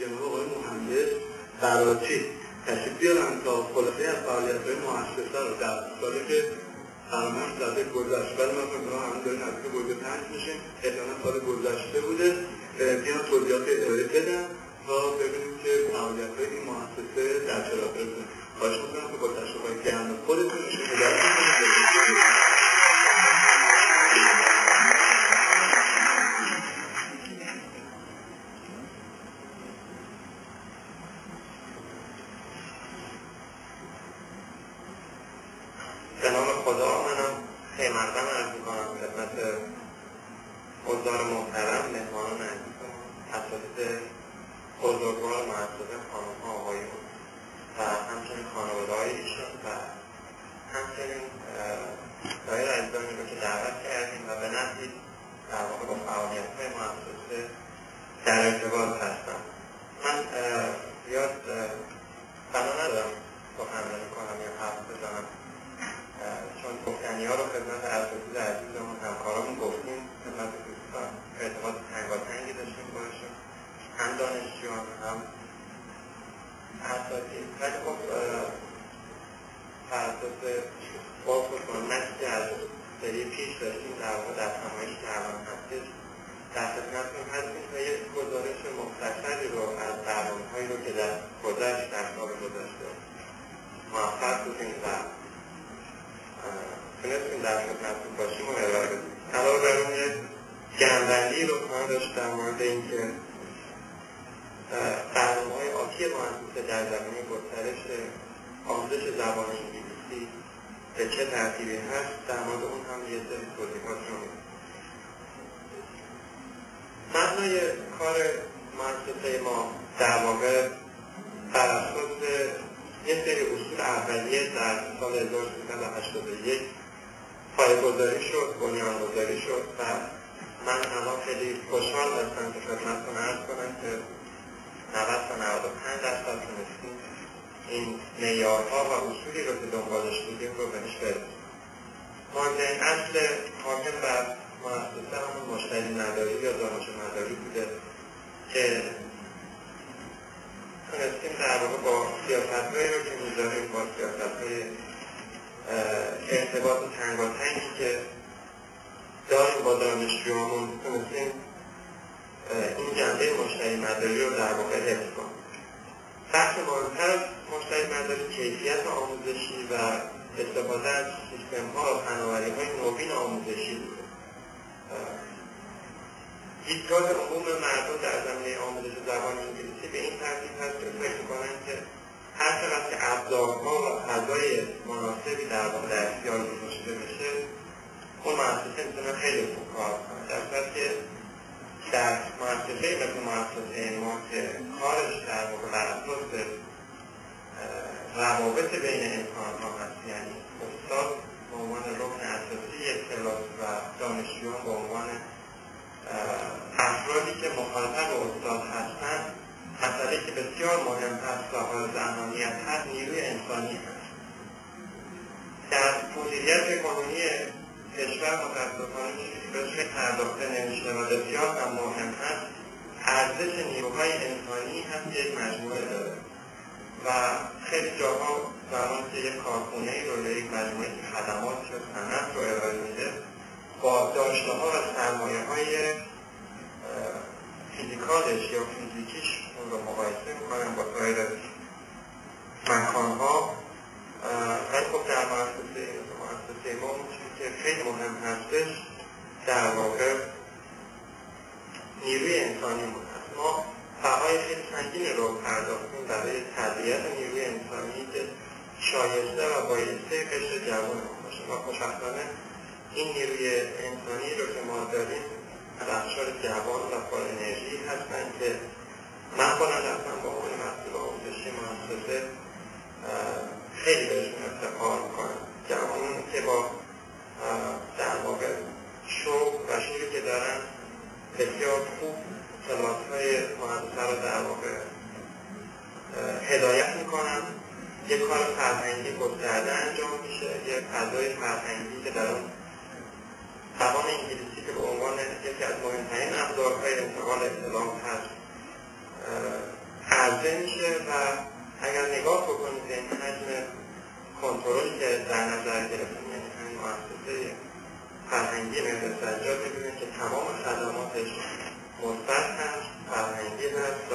جناب آقای مهندس براتی تشریف بیارن تا خلاصه از فعالیت‌های مؤسسه رو در سالی که فراموش زده گذشته، ولی ما فکر کنم همون داریم نزدیک حدود 5 میشیم، احتمالاً سال گذشته بوده، بیان توضیحات اداره بدن تا ببینیم که فعالیت‌های این مؤسسه در چه راهی بوده. خواهش می‌کنم که با تشریف‌های گرم خودتون میشه هدایت کنید. به نام خدا منم خیمردم عرض می‌کنم خدمت حضار محترم، مهمانان عزیزم، اساتید بزرگوار مؤسسه، خانم‌ها، آقایون و همچنین خانواده‌های ایشان و همچنین سایر عزیزانی رو که دعوت کردیم و به نحوی در واقع با فعالیت‌های مؤسسه در ارتباط هستم. من زیاد بنا ندارم سخنرانی کنم یا حرف بزنم، چون گفتنی‌ها رو خدمت اساتید عزیزمون همکارامون گفتیم، خدمت دوستان ارتباط تنگاتنگی داشتیم باشیم، هم دانشجویان هم اساتید. ولی خب بر اساس باز خدمتی که از سری پیش داشتیم در واقع در نمایش که الان هستش در خدمتتون هستیم و یک گزارش مختصری رو از برنامه‌هایی رو که در گذشت در سال گذشته موفق بودیم و تونستیم در خدمتتون باشیم و ارائه بدیم. علاوه بر اون یک جمع‌بندی رو کار داشت در مورد اینکه برنامه‌های آتی مؤسسه در زمینه گسترش آموزش زبان انگلیسی به چه ترتیبی هست، در مورد اون هم یه سری توضیحات رو میدیم. مبنای کار مؤسسه ما در واقع بر اساس یک سری اصول اولیه در سال 1381 پایه‌گذاری شد، بنیانگذاری شد و من الان خیلی خوشحال هستم که خدمتتون عرض کنم که 90 تا 95% تونستیم این معیارها و اصولی رو که دنبالش بودیم رو بهش برسیم. مهمترین اصل حاکم بر مؤسسه همون مشتری مداری یا دانش مداری بوده که تونستیم در واقع با سیاست‌هایی رو که می‌ذاریم، با سیاست‌های ارتباط تنگاتنگی که داریم با دانشجویامون تونستیم این جنبه مشتری مداری رو در واقع حفظ کنیم. بحث مهمتر از مشتری مداری کیفیت آموزشی و استفاده از سیستم‌ها و فناوری‌های نوین آموزشی بوده. دیدگاه عموم مردم در زمینه آموزش زبان انگلیسی به این ترتیب هست که فکر می‌کنند که هر چقدر که ابزارها و فضای مناسبی در واقع در اختیار گذاشته بشه، اون مؤسسه می‌تونه خیلی خوب کار کنه. در صورتی که در مؤسسه‌ای مثل مؤسسه ما که کارش در واقع بر اساس روابط بین انسان‌ها هست، یعنی استاد به عنوان رکن اساسی یک کلاس و دانشجویان به عنوان افرادی که مخاطب استاد هستند، مسئله که بسیار مهم هست و حائز اهمیت هست نیروی انسانی هست. در مدیریت قانونی کشور متاسفانه چیزی که بهش پرداخته نمیشه و بسیار هم مهم هست، ارزش نیروهای انسانی هم یک مجموعه داره و خیلی جاها زمانی که یک کارخونه‌ای رو یا یک مجموعه خدمات یا صنعت رو ارائه میده، با داشته‌ها و سرمایه‌های فیزیکالش یا فیزیکیش اون رو مقایسه می‌کنن با سایر مکان‌ها. ولی خب در مؤسسه ما اون چیزی که خیلی مهم هستش در واقع نیروی انسانی هست. ما بهای خیلی سنگینی رو پرداختیم برای تربیت نیروی انسانی که شایسته و بایسته قشر جوان باشه و خوشبختانه این نیروی انسانی رو که ما داریم بخشار جوان و پر انرژی هستن که من خودم رفتم با اون مسئول آموزشی مؤسسه خیلی بهشون افتخار میکنم. جوانان که با در واقع شوق و شوری که دارن بسیار خوب کلاس‌های مؤسسه رو در واقع هدایت میکنن. یک کار فرهنگی گسترده انجام میشه، یک فضای فرهنگی که در اون زبان انگلیسی که به عنوان یکی از مهمترین ابزارهای انتقال اطلاعات هست عرضه میشه و اگر نگاه بکنید به این حجم کنترلی که در نظر گرفتیم، یعنی همین مؤسسه فرهنگی مهر سجاد، ببینید که تمام خدماتش مثبت هست، فرهنگی هست و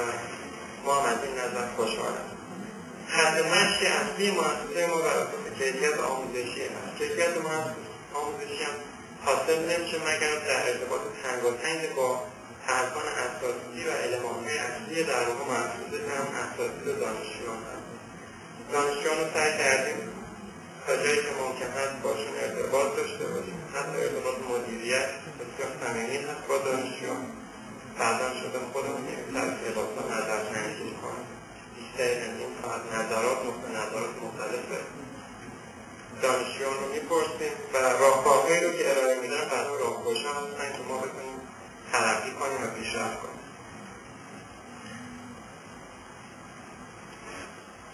ما هم از این نظر خوشحالم. خط مشی اصلی مؤسسه ما بر اساس کیفیت آموزشی هست. کیفیت آموزشی هم حاصل نمیشه مگر در ارتباط تنگاتنگ با ارکان اساسی و المان‌های اصلی در واقع مؤسسه هم اساسی به دانشجویان هست. دانشجویان رو سعی کردیم تا جایی که ممکن هست باشون ارتباط داشته باشیم، حتی ارتباط مدیریت بسیار صمیمی هست با دانشجویان. بعدا شده خودمون این ترتیبات رو نظرسنجی می‌کنیم. این نظرات مختلف دانشجویان رو می‌پرسیم و راهکارهایی رو که ارائه میدن برای راهگشا هستن که ما بتونیم ترقی کنیم و پیشرفت کنیم.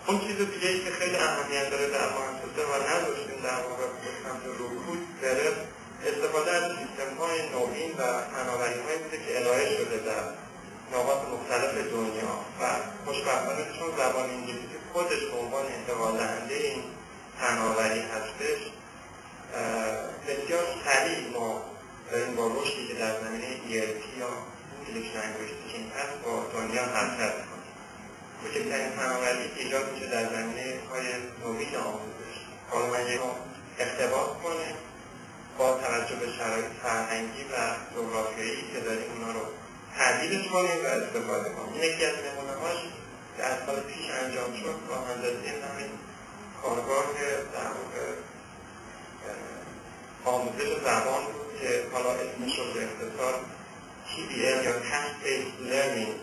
اون چیز دیگه‌ای که خیلی اهمیت داره در مؤسسه و نداشتیم در واقع به سمت رکود بره، استفاده از سیستم‌های نوین و فناوری‌هایی بوده که ارائه شده در نقاط مختلف دنیا و خوشبختانه چون زبان انگلیسی خودش به عنوان انتقال دهنده این فناوری هستش، بسیار سریع ما داریم با رشدی که در زمینه ELT یا English Language Teaching هست با دنیا حرکت می‌کنیم. کوچکترین فناوری که ایجاد میشه در زمینه های نوین آموزش، حالا من یک اقتباس کنیم با توجه به شرایط فرهنگی و جغرافیایی که داریم اونا رو تبدیلش کنیم و استفاده کنیم. این یکی از نمونه‌هاش که از سال پیش انجام شد راه اندازی همین کارگاه در واقع آموزش زبان بود که حالا اسمش رو به اختصار TBL یا Task Based Learning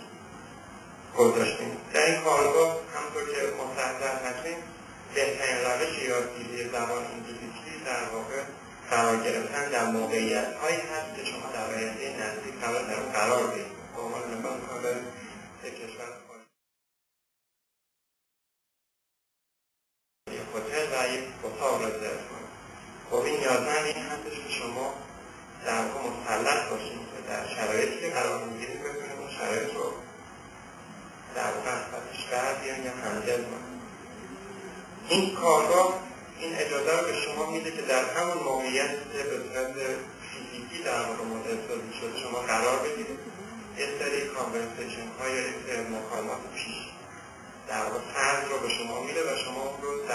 گذاشتیم. در این کارگاه همونطور که مستحضر هستیم بهترین روش یادگیری زبان انگلیسی در واقع قرار گرفتن در موقعیت‌هایی هست که شما در آینده نزدیک قرار بگیرید. به عنوان مثال می‌خوام بریم یک کشور یک هتل و یک اتاق رزرو کنید. خب این نیازمند این هستش که شما در واقع مسلط باشید که در شرایطی که قرار می‌گیرید بتونید اون شرایط رو در واقع از پسش بر بیان یا هندل کنید. این کارگاه این اجازه رو به شما میده که در همون موقعیت که به صورت فیزیکی در واقع متأسفی شده شما قرار بگیرید، یه سری کانورسیشن ها یا یه سری مکالمات پیش در واقع فرض رو به شما میده و شما رو